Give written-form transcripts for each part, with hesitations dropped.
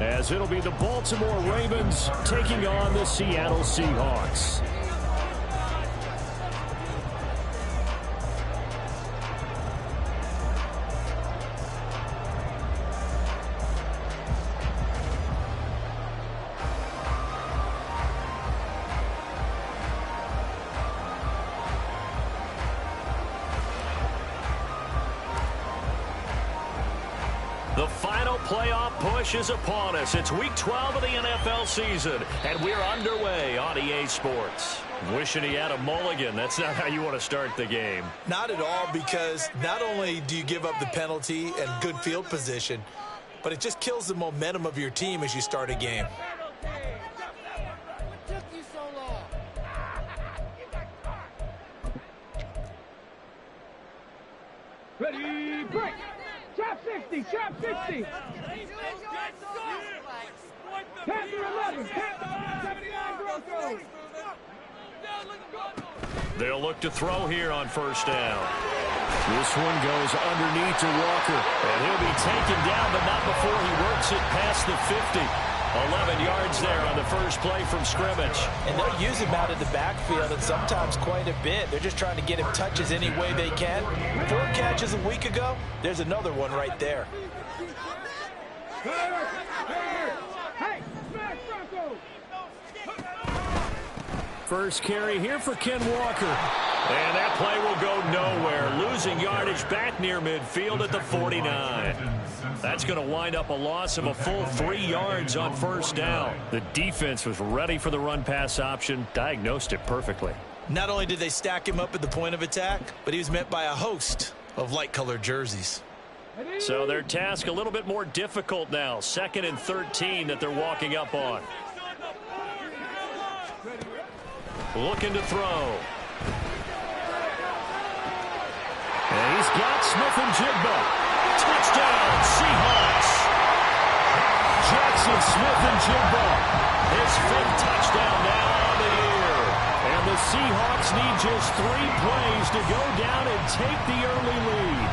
as it'll be the Baltimore Ravens taking on the Seattle Seahawks. The final playoff push is upon us. It's week 12 of the NFL season, and we're underway on EA Sports. Wishing he had a mulligan. That's not how you want to start the game. Not at all, because not only do you give up the penalty and good field position, but it just kills the momentum of your team as you start a game. Ready, break! Chop 60, chop 60! Panther 11, Panther 79 Broncos! They'll look to throw here on first down. This one goes underneath to Walker. And he'll be taken down, but not before he works it past the 50. 11 yards there on the first play from scrimmage. And they'll use him out of the backfield, and sometimes quite a bit. They're just trying to get him touches any way they can. 4 catches a week ago. There's another one right there. Hey, smash Broncos! First carry here for Ken Walker. And that play will go nowhere. Losing yardage back near midfield at the 49. That's going to wind up a loss of a full 3 yards on first down. The defense was ready for the run-pass option, diagnosed it perfectly. Not only did they stack him up at the point of attack, but he was met by a host of light-colored jerseys. So their task a little bit more difficult now. 2nd and 13 that they're walking up on. Looking to throw. And he's got Smith-Njigba. Touchdown, Seahawks. Jackson Smith-Njigba. His 5th touchdown now on the year. And the Seahawks need just 3 plays to go down and take the early lead.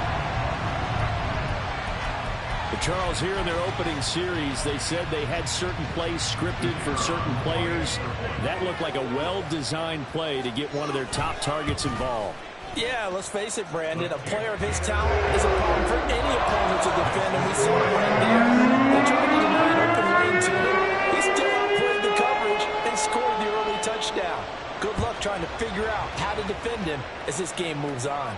But Charles, here in their opening series, they said they had certain plays scripted for certain players. That looked like a well-designed play to get one of their top targets involved. Yeah, let's face it, Brandon. A player of his talent is a problem for any opponent to defend, and we saw it right there. They tried to deny an open lane to him. He still outplayed the coverage and scored the early touchdown. Good luck trying to figure out how to defend him as this game moves on.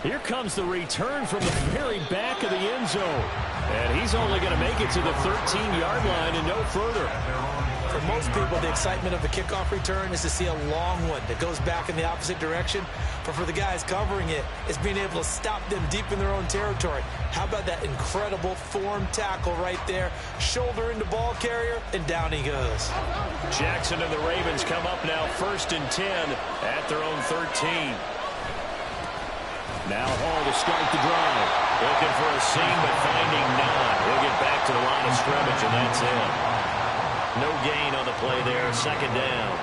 Here comes the return from the very back of the end zone. And he's only going to make it to the 13-yard line and no further. For most people, the excitement of a kickoff return is to see a long one that goes back in the opposite direction. But for the guys covering it, it's being able to stop them deep in their own territory. How about that incredible form tackle right there? Shoulder into ball carrier, and down he goes. Jackson and the Ravens come up now 1st and 10 at their own 13. Now Hall to start the drive. Looking for a seam, but finding none. He'll get back to the line of scrimmage, and that's it. No gain on the play there. 2nd down.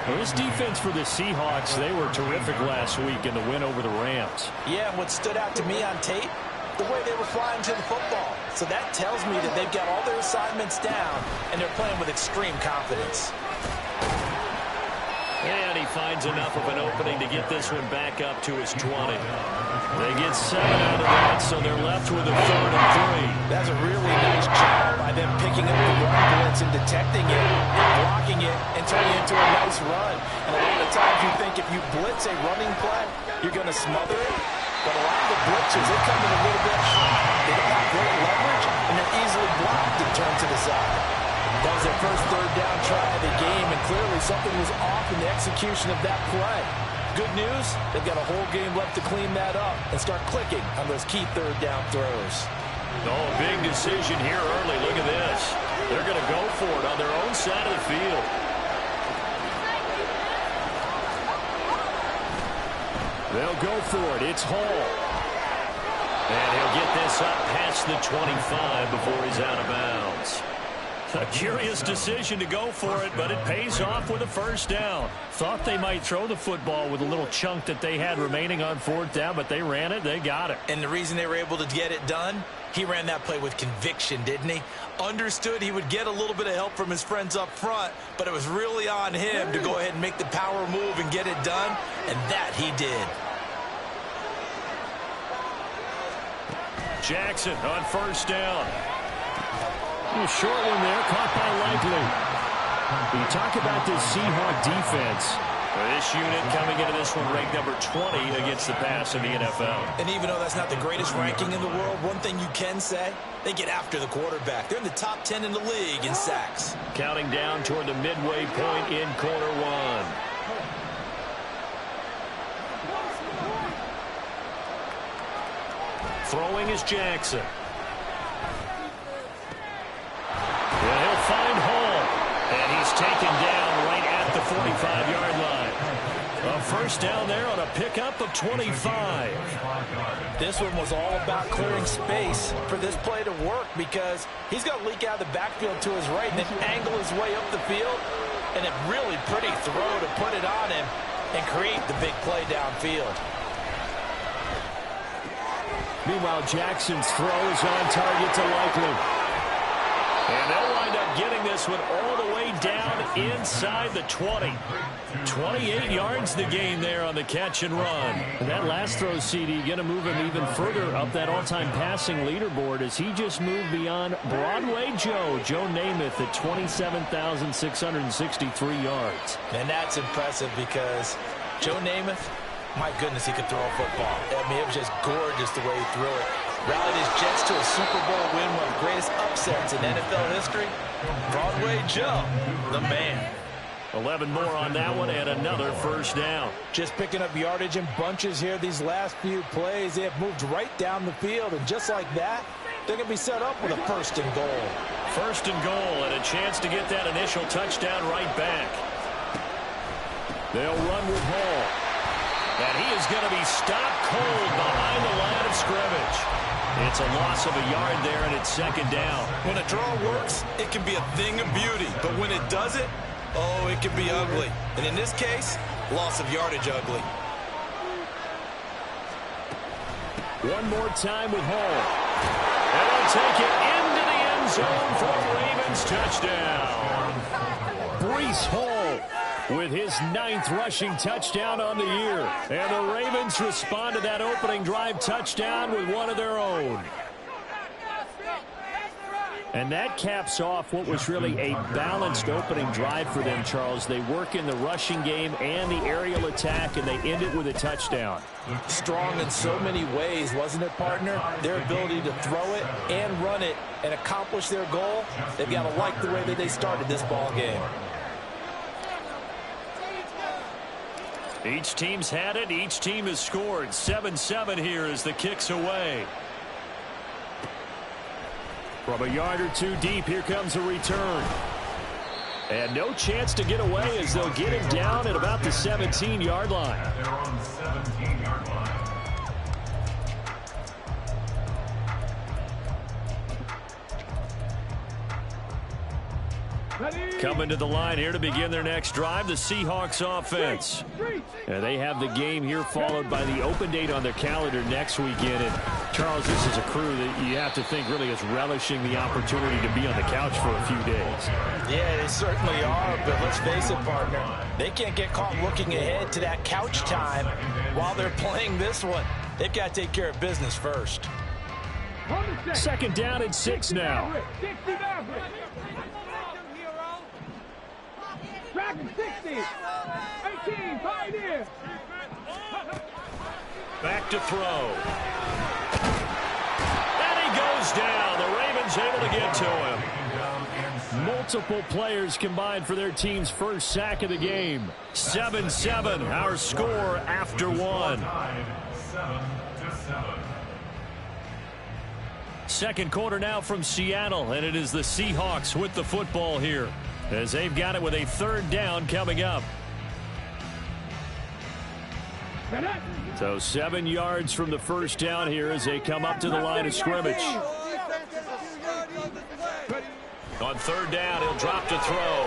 Well, this defense for the Seahawks, they were terrific last week in the win over the Rams. Yeah, and what stood out to me on tape, the way they were flying to the football. So that tells me that they've got all their assignments down, and they're playing with extreme confidence. And he finds enough of an opening to get this one back up to his 20. They get 7 out of that, so they're left with a 3rd and 3. That's a really nice job by them picking up the run blitz and detecting it, and blocking it, and turning it into a nice run. And a lot of times you think if you blitz a running play, you're going to smother it. But a lot of the blitzers, they come in a little bit high. They don't have great leverage, and they're easily blocked and turned to the side. That was their first 3rd down try of the game, and clearly something was off in the execution of that play. Good news, they've got a whole game left to clean that up and start clicking on those key 3rd down throws. Oh, big decision here early. Look at this. They're going to go for it on their own side of the field. They'll go for it. It's Hall. And he'll get this up past the 25 before he's out of bounds. A curious decision to go for it, but it pays off with a first down. Thought they might throw the football with a little chunk that they had remaining on fourth down, but they ran it, they got it. And the reason they were able to get it done, he ran that play with conviction, didn't he? Understood he would get a little bit of help from his friends up front, but it was really on him to go ahead and make the power move and get it done, and that he did. Jackson on first down. A short one there, caught by Likely. You talk about this Seahawk defense. This unit coming into this one ranked number 20 against the pass in the NFL. And even though that's not the greatest ranking in the world, one thing you can say, they get after the quarterback. They're in the top 10 in the league in sacks. Counting down toward the midway point in quarter one. Throwing is Jackson. And he'll find Hall. And he's taken down right at the 45-yard line. A first down there on a pickup of 25. This one was all about clearing space for this play to work because he's going to leak out of the backfield to his right and then angle his way up the field. And a really pretty throw to put it on him and create the big play downfield. Meanwhile, Jackson's throw is on target to Likely. And they'll wind up getting this one all the way down inside the 20. 28 yards the gain there on the catch and run. And that last throw, CD, going to move him even further up that all-time passing leaderboard as he just moved beyond Broadway Joe Namath at 27,663 yards. And that's impressive because Joe Namath, my goodness, he could throw a football. I mean, it was just gorgeous the way he threw it. Rallied his Jets to a Super Bowl win, one of the greatest upsets in NFL history. Broadway Joe, the man. 11 more on that one and another first down. Just picking up yardage in bunches here these last few plays. They have moved right down the field, and just like that, they're going to be set up with a first and goal. First and goal and a chance to get that initial touchdown right back. They'll run with Hall. And he is going to be stopped cold behind the line of scrimmage. It's a loss of a yard there, and it's second down. When a draw works, it can be a thing of beauty. But when it doesn't, oh, it can be ugly. And in this case, loss of yardage ugly. One more time with Hall. And they'll take it into the end zone for a Ravens touchdown. Breece Hall with his 9th rushing touchdown on the year. And the Ravens respond to that opening drive touchdown with one of their own. And that caps off what was really a balanced opening drive for them, Charles. They work in the rushing game and the aerial attack, and they end it with a touchdown. Strong in so many ways, wasn't it, partner? Their ability to throw it and run it and accomplish their goal, they've got to like the way that they started this ball game. Each team's had it. Each team has scored. 7-7 here as the kick's away. From a yard or two deep, here comes a return. And no chance to get away as they'll get him down at about the 17-yard line. They're on the 17-yard line. Coming to the line here to begin their next drive, the Seahawks offense. And they have the game here followed by the open date on their calendar next weekend. And Charles, this is a crew that you have to think really is relishing the opportunity to be on the couch for a few days. Yeah, they certainly are, but let's face it, partner. They can't get caught looking ahead to that couch time while they're playing this one. They've got to take care of business first. Second down and 6 now. Dragon 60, 18, Pioneer. Back to throw. And he goes down. The Ravens able to get to him. Multiple players combined for their team's first sack of the game. 7-7, our score after one. 7-7. Second quarter now from Seattle, and it is the Seahawks with the football here, as they've got it with a third down coming up. So 7 yards from the first down here as they come up to the line of scrimmage. On third down, he'll drop to throw.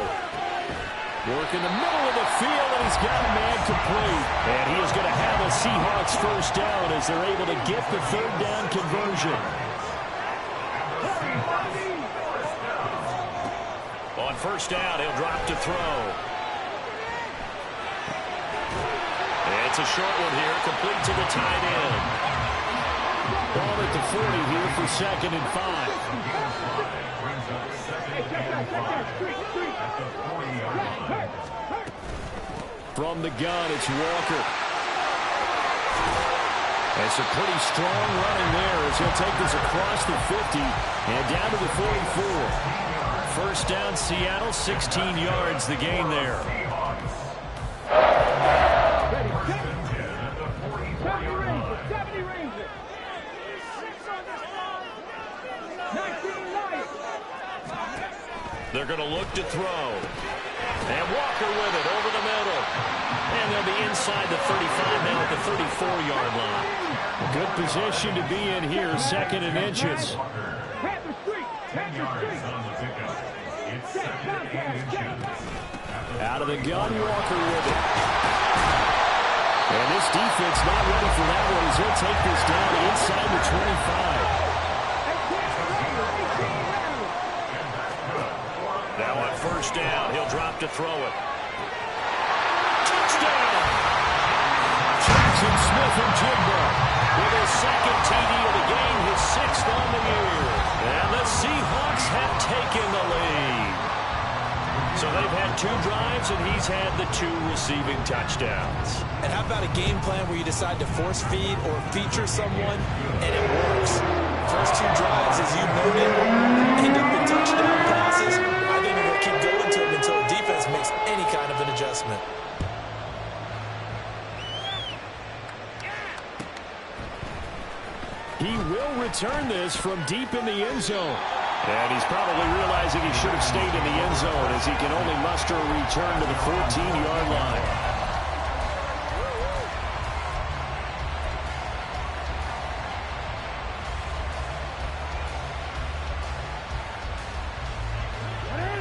Work in the middle of the field, and he's got a man complete. And he is going to have a Seahawks first down as they're able to get the third down conversion. On first down, he'll drop to throw. It's a short one here, complete to the tight end. Ball at the 40 here for 2nd and 5. From the gun, it's Walker. And some pretty strong running there as he'll take this across the 50 and down to the 44. First down, Seattle, 16 yards the gain there. They're going to look to throw. And Walker with it over the middle. And they'll be inside the 35 now at the 34-yard line. A good position to be in here, 2nd and inches. Out of the gun, Walker with it. And this defense not ready for that one as he'll take this down inside the 25. Now on first down, he'll drop to throw it. Touchdown! Jackson Smith and Jigba With his second TD of the game, his 6th on the year. And the Seahawks have taken the lead. So they've had 2 drives, and he's had the 2 receiving touchdowns. And how about a game plan where you decide to force feed or feature someone, and it works? First 2 drives, as you noted, end up in touchdown passes. I think they're going to keep going to them until the defense makes any kind of an adjustment. He will return this from deep in the end zone. And he's probably realizing he should have stayed in the end zone as he can only muster a return to the 14-yard line.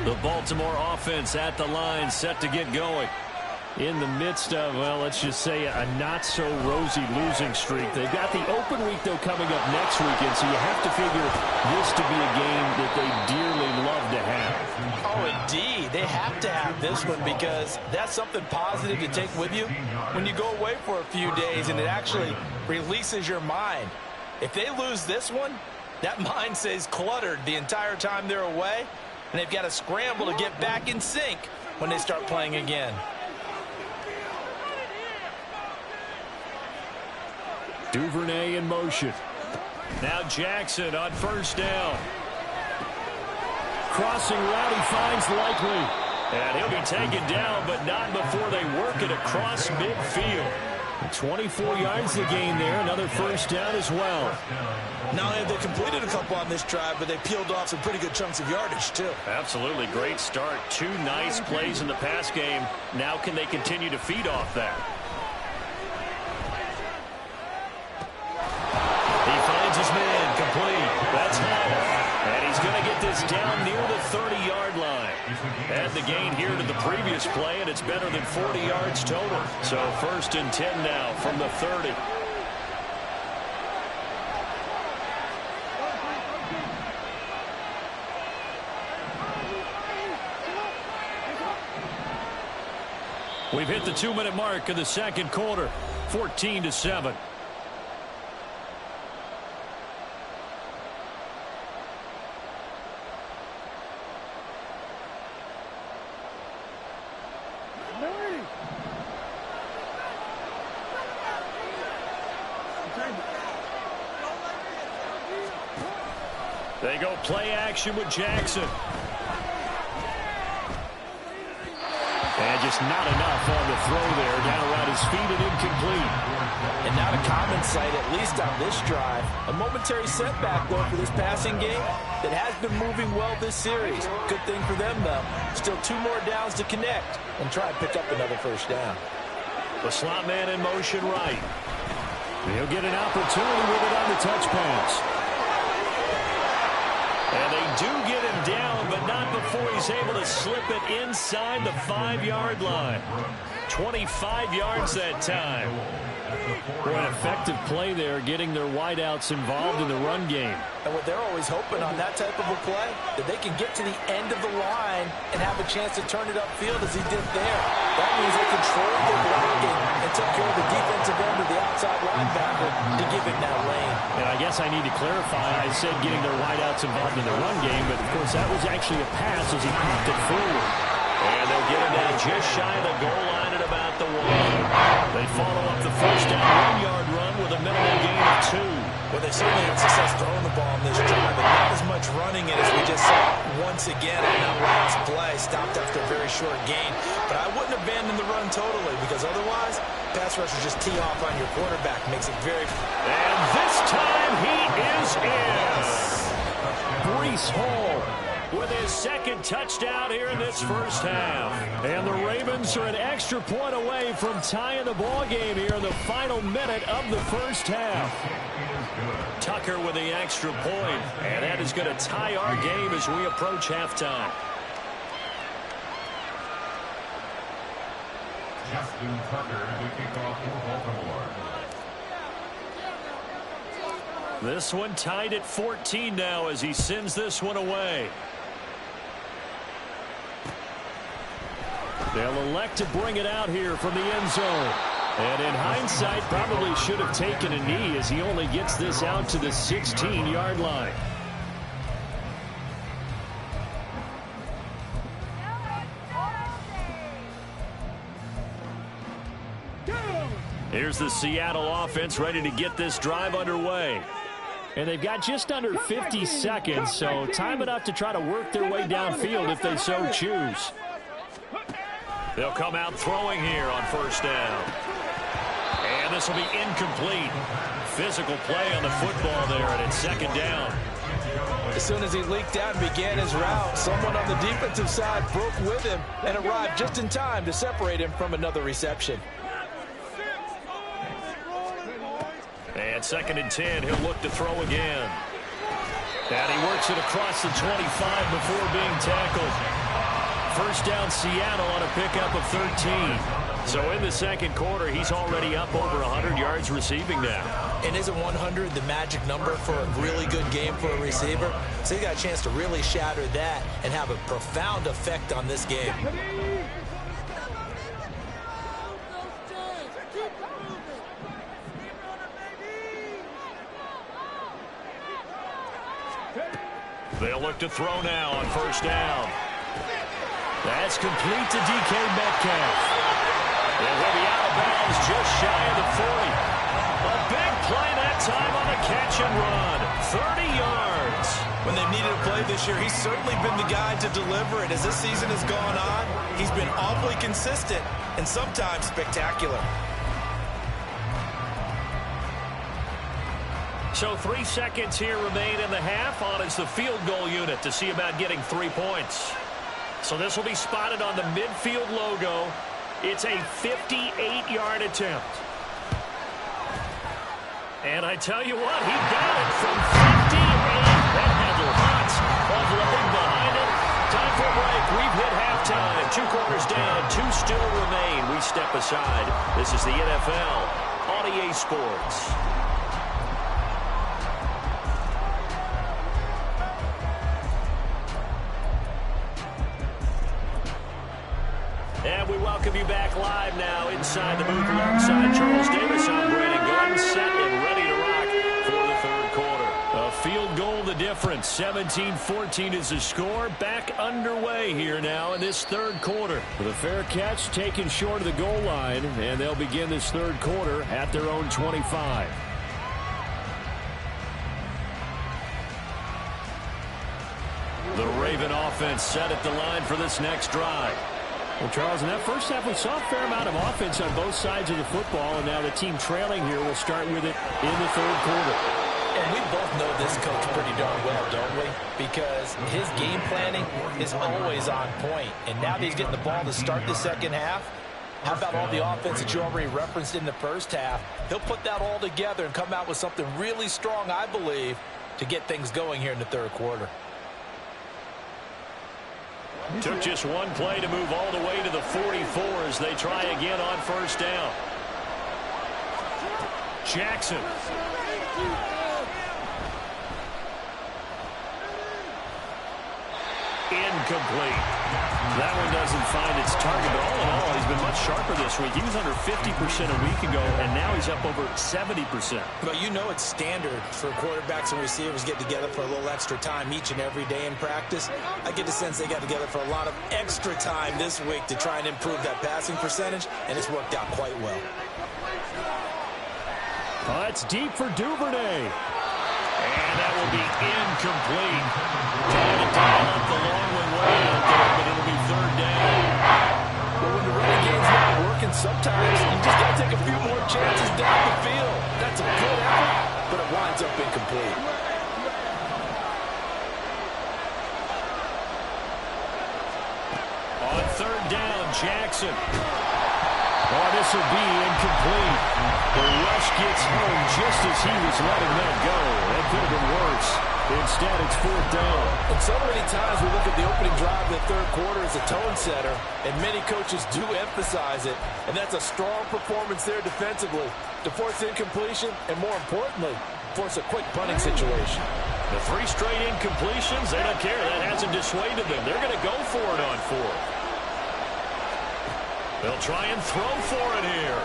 The Baltimore offense at the line, set to get going. In the midst of, well, let's just say a not-so-rosy losing streak. They've got the open week, though, coming up next weekend, so you have to figure this to be a game that they dearly love to have. Oh, indeed. They have to have this one because that's something positive to take with you when you go away for a few days, and it actually releases your mind. If they lose this one, that mind stays cluttered the entire time they're away, and they've got to scramble to get back in sync when they start playing again. Duvernay in motion. Now Jackson on first down. Crossing route, he finds Likely. And he'll be taken down, but not before they work it across midfield. 24 yards to gain there. Another first down as well. Not only have they completed a couple on this drive, but they peeled off some pretty good chunks of yardage, too. Absolutely great start. 2 nice plays in the pass game. Now can they continue to feed off that? He finds his man complete. That's Howell. And he's going to get this down near the 30-yard line. Add the gain here to the previous play, and it's better than 40 yards total. So 1st and 10 now from the 30. We've hit the 2-minute mark of the second quarter. 14-7. They go play action with Jackson. And just not enough on the throw there. Down around his feet and incomplete. And not a common sight, at least on this drive. A momentary setback, though, for this passing game that has been moving well this series. Good thing for them, though. Still 2 more downs to connect and try and pick up another first down. The slot man in motion right. He'll get an opportunity with it on the touch pass. And they do get him down, but not before he's able to slip it inside the 5-yard line. 25 yards that time. Boy, an effective play there, getting their wideouts involved in the run game. And what they're always hoping on that type of a play, that they can get to the end of the line and have a chance to turn it upfield as he did there. That means they controlled the blocking and took care of the defensive end of the outside linebacker to give him that lane. And I guess I need to clarify, I said getting their wideouts involved in the run game, but of course that was actually a pass as he popped it forward. And they'll get him down just shy of the goal line at about the 1. They follow up the first down 1-yard run with a minimum gain of 2. Well, they certainly had success throwing the ball in this drive, but not as much running it as we just saw once again on that last play. Stopped after a very short gain. But I wouldn't abandon the run totally, because otherwise, pass rushers just tee off on your quarterback. Makes it very... And this time he is in. Breece Hall with his second touchdown here in this first half. And the Ravens are an extra point away from tying the ball game here in the final minute of the first half. Tucker with the extra point, and that is going to tie our game as we approach halftime. Justin Tucker to kick off for Baltimore. This one tied at 14 now as he sends this one away. They'll elect to bring it out here from the end zone. And in hindsight, probably should have taken a knee as he only gets this out to the 16-yard line. Here's the Seattle offense ready to get this drive underway. And they've got just under 50 seconds, so time enough to try to work their way downfield if they so choose. They'll come out throwing here on first down. And this will be incomplete. Physical play on the football there, and it's second down. As soon as he leaked out and began his route, someone on the defensive side broke with him and arrived just in time to separate him from another reception. And second and 10, he'll look to throw again. And he works it across the 25 before being tackled. First down Seattle on a pickup of 13. So in the second quarter, he's already up over 100 yards receiving now. And isn't 100 the magic number for a really good game for a receiver? So he got a chance to really shatter that and have a profound effect on this game. They'll look to throw now on first down. That's complete to DK Metcalf. And he'll be out of bounds just shy of the 40. A big play that time on the catch and run. 30 yards. When they've needed a play this year, he's certainly been the guy to deliver it. As this season has gone on, he's been awfully consistent and sometimes spectacular. So 3 seconds here remain in the half. On is the field goal unit to see about getting 3 points. So this will be spotted on the midfield logo. It's a 58-yard attempt. And I tell you what, he got it from 58. That had lots of leg behind it. Time for a break. We've hit halftime. 2 quarters down, 2 still remain. We step aside. This is the NFL on EA Sports. And we welcome you back live now inside the booth alongside Charles Davis. I'm Brandon Gordon, set and ready to rock for the third quarter. A field goal the difference. 17-14 is the score. Back underway here now in this third quarter. The fair catch taken short of the goal line, and they'll begin this third quarter at their own 25. The Raven offense set at the line for this next drive. Well, Charles, in that first half, we saw a fair amount of offense on both sides of the football, and now the team trailing here will start with it in the third quarter. And we both know this coach pretty darn well, don't we? Because his game planning is always on point. And now that he's getting the ball to start the second half, how about all the offense that you already referenced in the first half? He'll put that all together and come out with something really strong, I believe, to get things going here in the third quarter. Took just one play to move all the way to the 44 as they try again on first down. Jackson. Incomplete. That one doesn't find its target, but all in all, he's been much sharper this week. He was under 50% a week ago, and now he's up over 70%. But you know it's standard for quarterbacks and receivers get together for a little extra time each and every day in practice. I get the sense they got together for a lot of extra time this week to try and improve that passing percentage, and it's worked out quite well. It's deep for Duvernay. And that will be incomplete. Trying to dial up the long one way out there, but it'll be third down. But when the running game's not working, sometimes you just got to take a few more chances down the field. That's a good effort, but it winds up incomplete. On third down, Jackson. Oh, this will be incomplete. The rush gets home just as he was letting that go. That could have been worse. Instead, it's fourth down. And so many times we look at the opening drive of the third quarter as a tone setter, and many coaches do emphasize it. And that's a strong performance there defensively to force incompletion and, more importantly, force a quick punting situation. The 3 straight incompletions, they don't care. That hasn't dissuaded them. They're going to go for it on fourth. They'll try and throw for it here.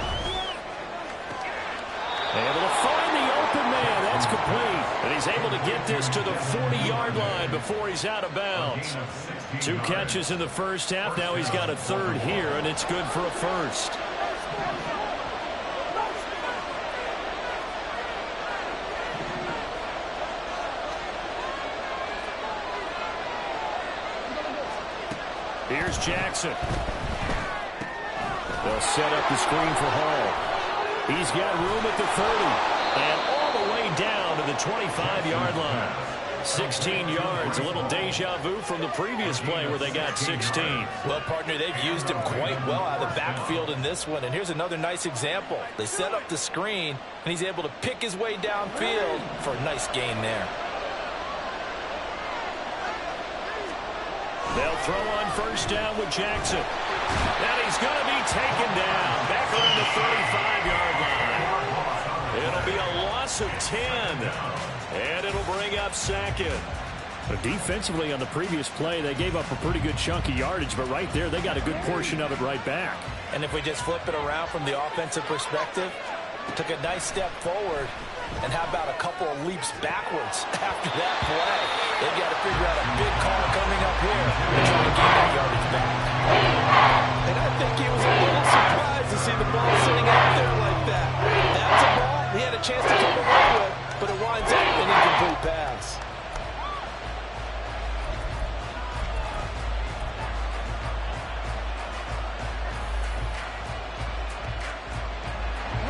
Able to find the open man. That's complete. And he's able to get this to the 40-yard line before he's out of bounds. 2 catches in the first half. Now he's got a third here, and it's good for a first. Here's Jackson. They'll set up the screen for Hall. He's got room at the 30 and all the way down to the 25-yard line. 16 yards, a little deja vu from the previous play where they got 16. Well, partner, they've used him quite well out of the backfield in this one. And here's another nice example. They set up the screen, and he's able to pick his way downfield for a nice gain there. They'll throw on first down with Jackson. And he's going to be taken down back around the 35-yard line. It'll be a loss of 10. And it'll bring up second. But defensively on the previous play, they gave up a pretty good chunk of yardage. But right there, they got a good portion of it right back. And if we just flip it around from the offensive perspective, took a nice step forward. And how about a couple of leaps backwards after that play? They've got to figure out a big call coming up here and try to gain that yardage back. And I think he was a little surprised to see the ball sitting out there like that. That's a ball he had a chance to come away with, but it winds up an incomplete pass.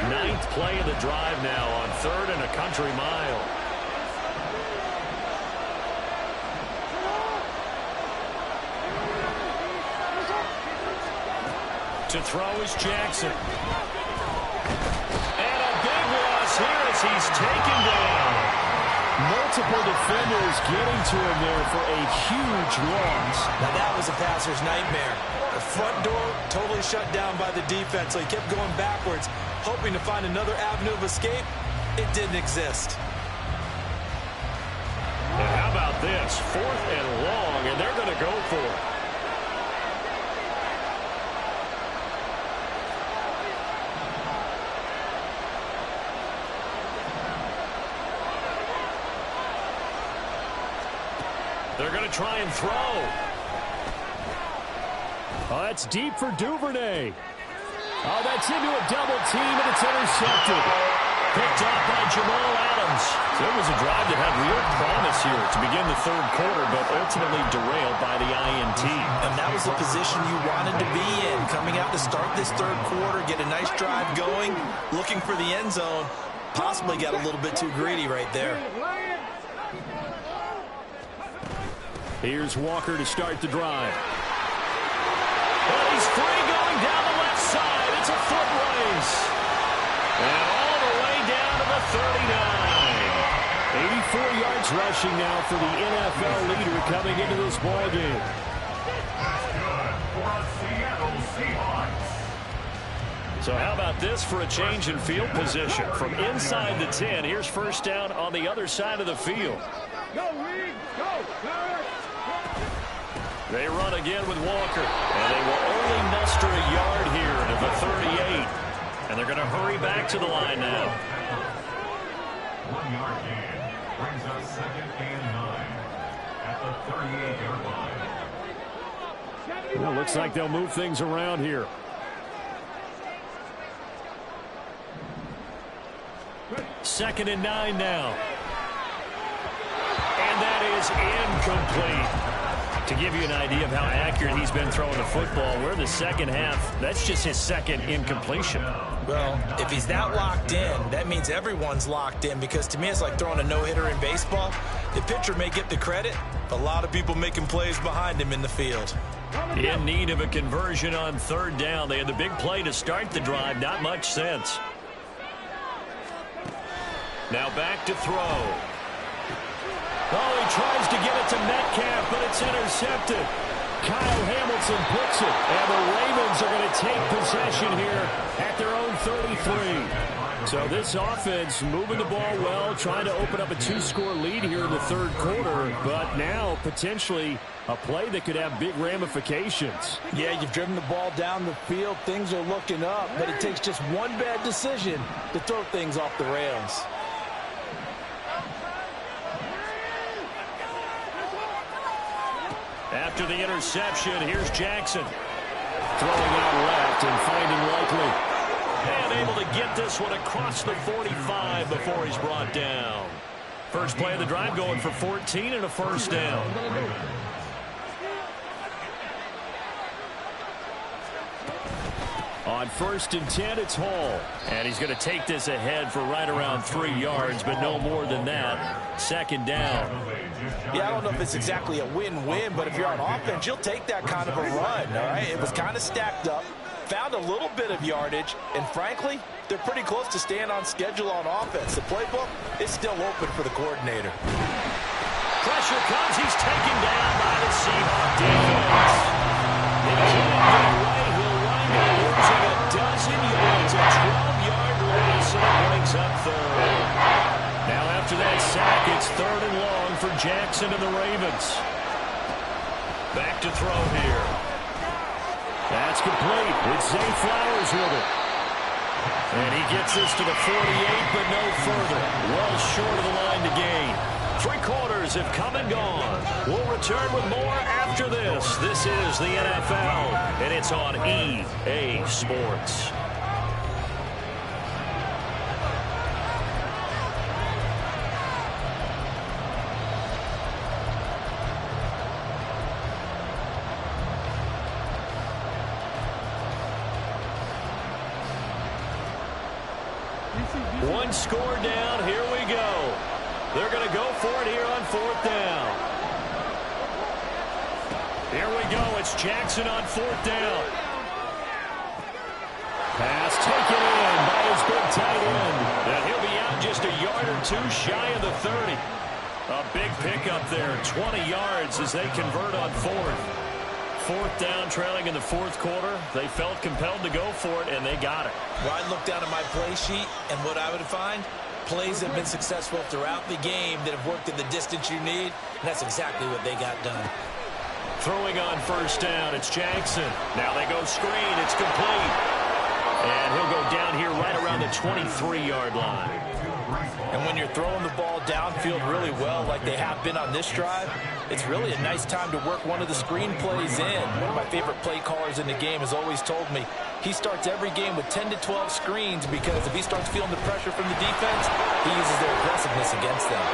Ninth play of the drive now on 3rd and a country mile. To throw is Jackson. And a big loss here as he's taken down. Multiple defenders getting to him there for a huge loss. Now that was a passer's nightmare. The front door totally shut down by the defense, so he kept going backwards, hoping to find another avenue of escape. It didn't exist. And how about this? 4th and long, and they're going to go for it. They're going to try and throw. Oh, that's deep for Duvernay. Oh, that's into a double team, and it's intercepted. Picked off by Jamal Adams. So it was a drive that had real promise here to begin the 3rd quarter, but ultimately derailed by the INT. And that was the position you wanted to be in, coming out to start this 3rd quarter, get a nice drive going, looking for the end zone. Possibly got a little bit too greedy right there. Here's Walker to start the drive. Well, he's free going down the left side. It's a foot race. And all the way down to the 39. 84 yards rushing now for the NFL leader coming into this ballgame. That's good for the Seattle Seahawks. So how about this for a change in field position? From inside the 10, here's first down on the other side of the field. Go, Reed, go. They run again with Walker, and they will only muster a yard here to the 38. And they're going to hurry back to the line now. 1 yard gain brings us 2nd and 9 at the 38-yard line. Well, looks like they'll move things around here. Second and 9 now. And that is incomplete. To give you an idea of how accurate he's been throwing the football, we're in the second half. That's just his second incompletion. Well, if he's that locked in, that means everyone's locked in, because to me it's like throwing a no-hitter in baseball. The pitcher may get the credit, but a lot of people making plays behind him in the field. In need of a conversion on 3rd down. They had the big play to start the drive. Not much sense. Now back to throw. Oh, he tries to get it to Metcalf, but it's intercepted. Kyle Hamilton picks it, and the Ravens are going to take possession here at their own 33. So this offense moving the ball well, trying to open up a 2-score lead here in the 3rd quarter, but now potentially a play that could have big ramifications. Yeah, you've driven the ball down the field. Things are looking up, but it takes just one bad decision to throw things off the rails. After the interception, here's Jackson. Throwing out left and finding Likely. And able to get this one across the 45 before he's brought down. First play of the drive going for 14 and a first down. On 1st and 10, it's Hall. And he's going to take this ahead for right around 3 yards, but no more than that. 2nd down. Yeah, I don't know if it's exactly a win-win, but if you're on offense, you'll take that kind of a run, all right? It was kind of stacked up, found a little bit of yardage, and frankly, they're pretty close to staying on schedule on offense. The playbook is still open for the coordinator. Pressure comes. He's taken down by the Seahawks defense. They can't get away. He'll wind up losing a dozen yards. A 12-yard loss, and it brings up 3rd. Now after that sack, it's 3rd and long for Jackson and the Ravens. Back to throw here. That's complete. It's Zay Flowers with it. And he gets this to the 48, but no further. Well short of the line to gain. 3 quarters have come and gone. We'll return with more after this. This is the NFL, and it's on EA Sports. One score down. Here we go. They're going to go for it here on 4th down. Here we go. It's Jackson on 4th down. Pass taken in by his big tight end. And he'll be out just a yard or 2 shy of the 30. A big pickup there. 20 yards as they convert on 4th. 4th down, trailing in the 4th quarter. They felt compelled to go for it, and they got it. Well, I'd look down at my play sheet, and what I would find, plays have been successful throughout the game that have worked at the distance you need, and that's exactly what they got done. Throwing on 1st down, it's Jackson. Now they go screen. It's complete. And he'll go down here right around the 23-yard line. And when you're throwing the ball downfield really well like they have been on this drive, it's really a nice time to work one of the screen plays in. One of my favorite play callers in the game has always told me he starts every game with 10 to 12 screens, because if he starts feeling the pressure from the defense, he uses their aggressiveness against them.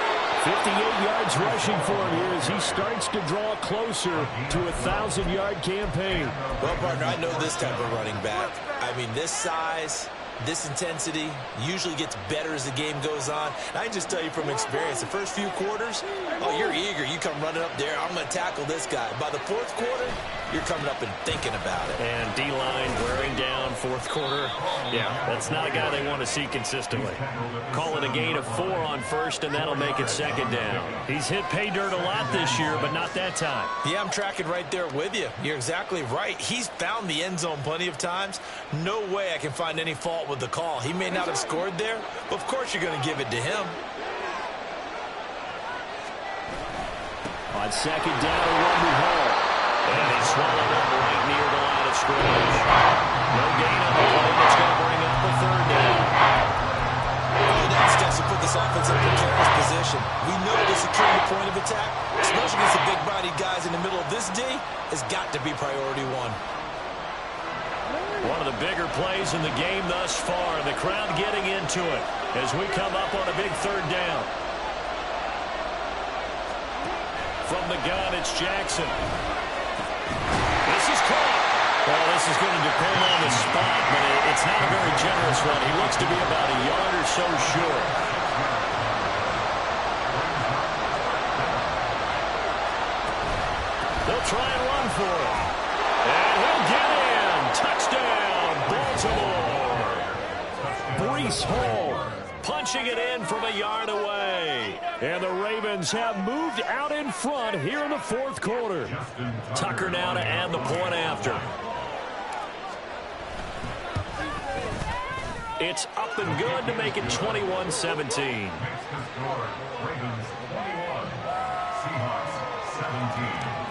58 yards rushing for him here as he starts to draw closer to a 1,000-yard campaign. Well, partner, I know this type of running back. I mean, this size, This intensity usually gets better as the game goes on. And I can just tell you from experience, the first few quarters, oh, you're eager. You come running up there, I'm going to tackle this guy. By the fourth quarter, you're coming up and thinking about it. And D-line wearing down fourth quarter. Yeah, that's not a guy they want to see consistently. Call it a gain of 4 on first, and that'll make it second down. He's hit pay dirt a lot this year, but not that time. Yeah, I'm tracking right there with you. You're exactly right. He's found the end zone plenty of times. No way I can find any fault with the call. He may not have scored there, but of course you're going to give it to him. On second down, Rodney Hall. And he swallowed up right near the line of scrimmage. No gain on the play. That's going to bring up a third down. All that steps to put this offense in a precarious position. We know that securing the point of attack, especially against the big-bodied guys in the middle of this D, has got to be priority 1. One of the bigger plays in the game thus far. The crowd getting into it as we come up on a big third down. From the gun, it's Jackson. This is caught. Well, this is going to depend on the spot, but it's not a very generous run. He looks to be about a yard or so short. They'll try and run for it. And he'll get in. Touchdown, Baltimore. Breece Hall punching it in from a yard away. And the Ravens have moved out in front here in the fourth quarter. Tucker now to add the point after. It's up and good to make it 21-17. Makes the score Ravens 21, Seahawks 17.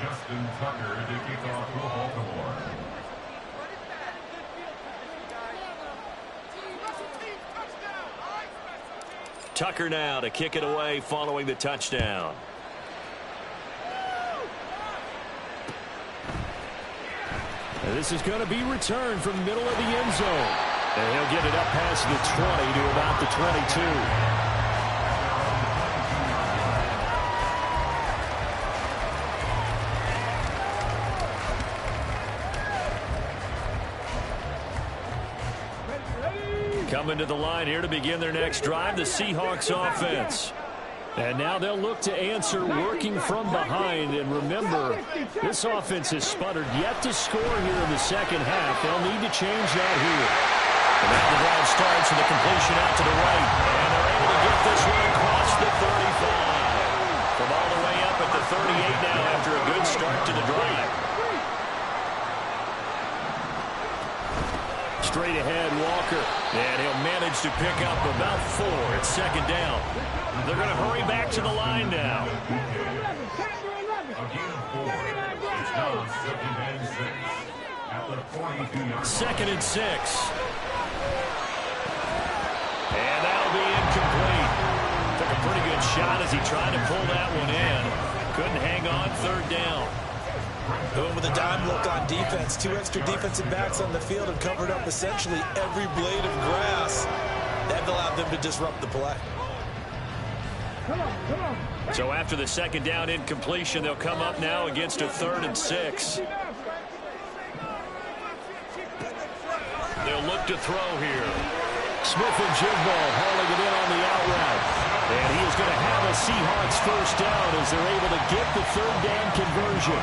Justin Tucker to kick off for Baltimore. Tucker now to kick it away following the touchdown. And this is going to be returned from the middle of the end zone. And he'll get it up past the 20 to about the 22. Coming to the line here to begin their next drive, the Seahawks offense. And now they'll look to answer working from behind. And remember, this offense has sputtered yet to score here in the second half. They'll need to change that here. And now the drive starts with a completion out to the right. And they're able to get this one across the 35. From all the way up at the 38 now after a good start to the drive. Straight ahead, Walker. And he'll manage to pick up about 4 at second down. They're going to hurry back to the line now. Second and 6. And that'll be incomplete. Took a pretty good shot as he tried to pull that one in. Couldn't hang on, third down. Going with a dime look on defense. 2 extra defensive backs on the field and covered up essentially every blade of grass. That allowed them to disrupt the play. So after the second down incompletion, they'll come up now against a 3rd and 6. They'll look to throw here. Smith-Njigba hauling it in on the out route. And he is going to have a Seahawks first down as they're able to get the 3rd down conversion.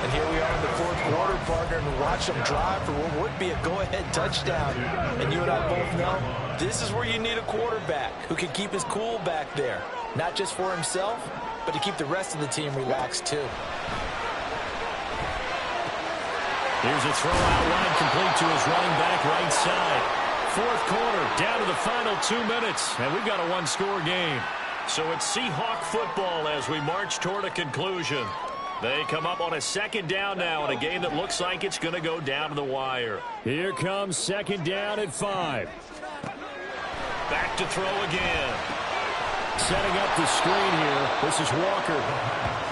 And here we are in the fourth quarter, partner, and watch them drive for what would be a go-ahead touchdown. And you and I both know this is where you need a quarterback who can keep his cool back there. Not just for himself, but to keep the rest of the team relaxed too. Here's a throw out line complete to his running back right side. Fourth quarter, down to the final 2 minutes, and we've got a one-score game. So it's Seahawk football as we march toward a conclusion. They come up on a second down now in a game that looks like it's going to go down to the wire. Here comes second down at 5. Back to throw again. Setting up the screen here. This is Walker.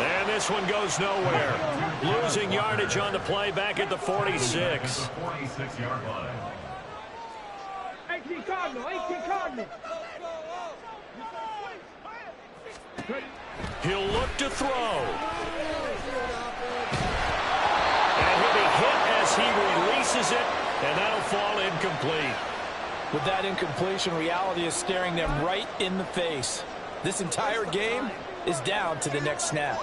And this one goes nowhere. Losing yardage on the play back at the 46. 46-yard line. 18 Cardinal, 18 Cardinal. He'll look to throw. And he'll be hit as he releases it And that'll fall incomplete. With that incompletion, reality is staring them right in the face. This entire game is down to the next snap.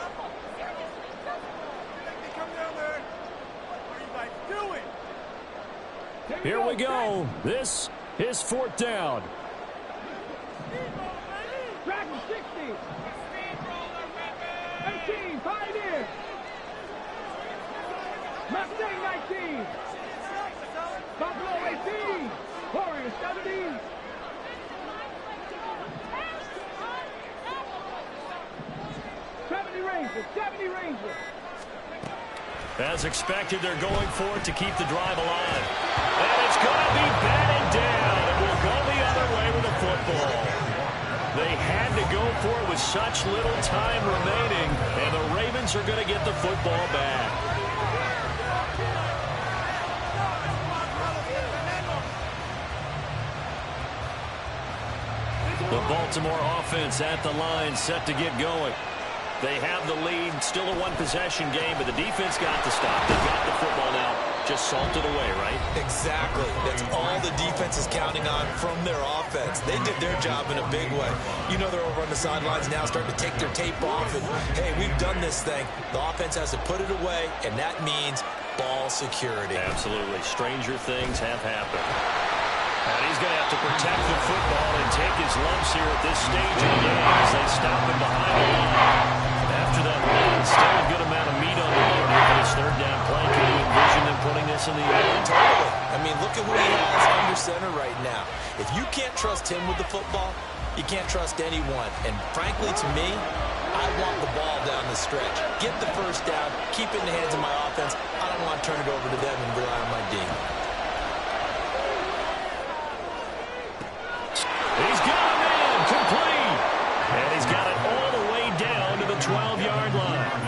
Here we go. This is 4th down. Dragon 60. 18, Pioneer. Mustang 19. Buffalo 18. Warriors 17. Rangers. As expected, they're going for it to keep the drive alive. And it's going to be batted down. It will go the other way with the football. They had to go for it with such little time remaining, and the Ravens are going to get the football back. The Baltimore offense at the line, set to get going. They have the lead, still a one-possession game, but the defense got the stop. They got the football now, just salted away, right? Exactly. That's all the defense is counting on from their offense. They did their job in a big way. You know they're over on the sidelines now starting to take their tape off, and, hey, we've done this thing. The offense has to put it away, and that means ball security. Absolutely. Stranger things have happened. And he's going to have to protect the football and take his lumps here at this stage of the game as they stop him behind the line. After that run, still a good amount of meat on the bone here for this 3rd down play. Can you envision them putting this in the air? Totally. I mean, look at what he has under center right now. If you can't trust him with the football, you can't trust anyone. And frankly, to me, I want the ball down the stretch. Get the first down, keep it in the hands of my offense. I don't want to turn it over to them and rely on my D. He's got a man complete. And he's got it all the way down to the 12-yard line.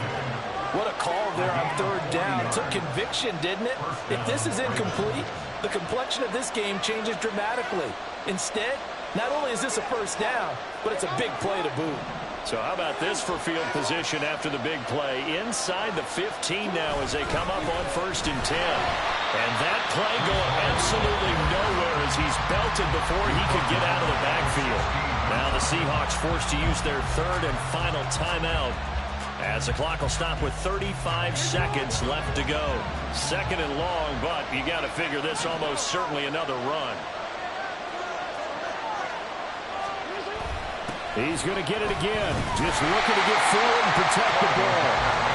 What a call there on 3rd down. Took conviction, didn't it? If this is incomplete, the complexion of this game changes dramatically. Instead, not only is this a first down, but it's a big play to boot. So how about this for field position after the big play? Inside the 15 now as they come up on 1st and 10. And that play going absolutely nowhere as he's belted before he could get out of the backfield. Now the Seahawks forced to use their 3rd and final timeout as the clock will stop with 35 seconds left to go. 2nd and long, but you got to figure this almost certainly another run. He's going to get it again. Just looking to get forward and protect the ball.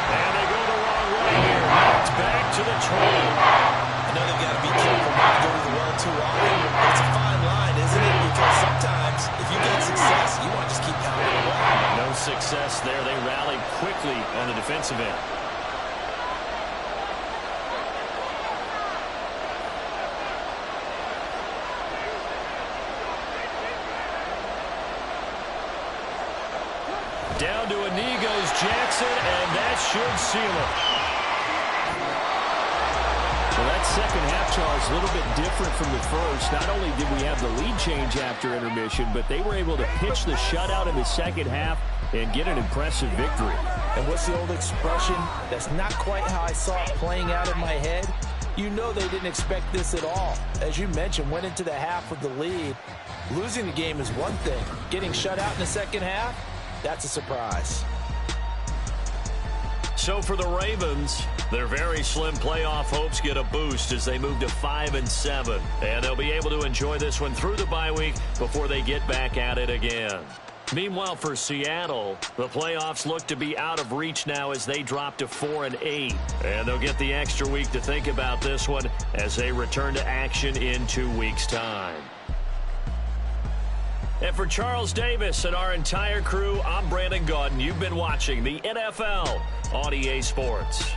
And they go the wrong way here. Knocked back to the 20. I know they've got to be careful not to go to the well too often, but it's a fine line, isn't it? Because sometimes, if you get success, you want to just keep pounding away. No success there. They rallied quickly on the defensive end. Down to a knee goes Jackson, and that should seal it. Well, that second half, Charles, a little bit different from the first. Not only did we have the lead change after intermission, but they were able to pitch the shutout in the second half and get an impressive victory. And what's the old expression? That's not quite how I saw it playing out in my head. You know they didn't expect this at all. As you mentioned, went into the half with the lead. Losing the game is one thing. Getting shut out in the second half, that's a surprise. So for the Ravens, their very slim playoff hopes get a boost as they move to 5-7. And they'll be able to enjoy this one through the bye week before they get back at it again. Meanwhile, for Seattle, the playoffs look to be out of reach now as they drop to 4-8. And they'll get the extra week to think about this one as they return to action in 2 weeks' time. And for Charles Davis and our entire crew, I'm Brandon Gaudin. You've been watching the NFL on EA Sports.